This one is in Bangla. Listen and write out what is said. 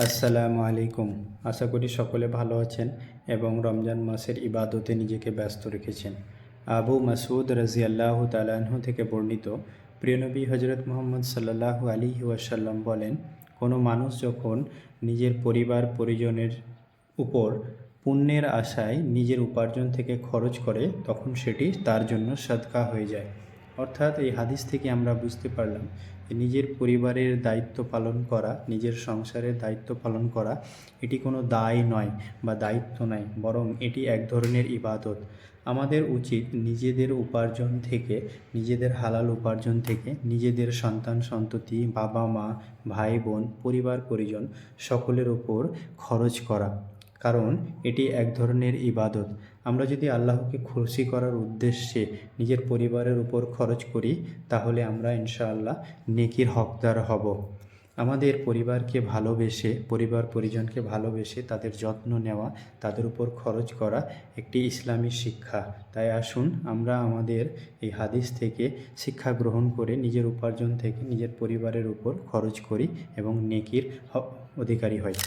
আসসালামু আলাইকুম। আশা করি সকলে ভালো আছেন এবং রমজান মাসের ইবাদতে নিজেকে ব্যস্ত রেখেছেন। আবু মাসউদ রাজিয়াল্লাহু তাআলা আনহু থেকে বর্ণিত, প্রিয়নবী হজরত মুহাম্মদ সাল্লাল্লাহু আলাইহি ওয়াসাল্লাম বলেন, কোনো মানুষ যখন নিজের পরিবার পরিজনের উপর পুণ্যের আশায় নিজের উপার্জন থেকে খরচ করে, তখন সেটি তার জন্য সদকা হয়ে যায়। অর্থাৎ এই হাদিস থেকে আমরা বুঝতে পারলাম যে নিজের পরিবারের দায়িত্ব পালন করা, নিজের সংসারের দায়িত্ব পালন করা এটি কোনো দায় নয় বা দায়িত্ব নয়, বরং এটি এক ধরনের ইবাদত। আমাদের উচিত নিজেদের উপার্জন থেকে, নিজেদের হালাল উপার্জন থেকে নিজেদের সন্তান সন্ততি, বাবা মা, ভাই বোন, পরিবার পরিজন সকলের ওপর খরচ করা, কারণ এটি এক ধরনের ইবাদত। আমরা যদি আল্লাহকে খুশি করার উদ্দেশ্যে নিজের পরিবারের উপর খরচ করি, তাহলে আমরা ইনশাআল্লাহ নেকির হকদার হব। আমাদের পরিবারকে ভালোবেসে, পরিবার পরিজনকে ভালোবেসে তাদের যত্ন নেওয়া, তাদের উপর খরচ করা একটি ইসলামী শিক্ষা। তাই আসুন আমরা আমাদের এই হাদিস থেকে শিক্ষা গ্রহণ করে নিজের উপার্জন থেকে নিজের পরিবারের উপর খরচ করি এবং নেকির অধিকারী হই।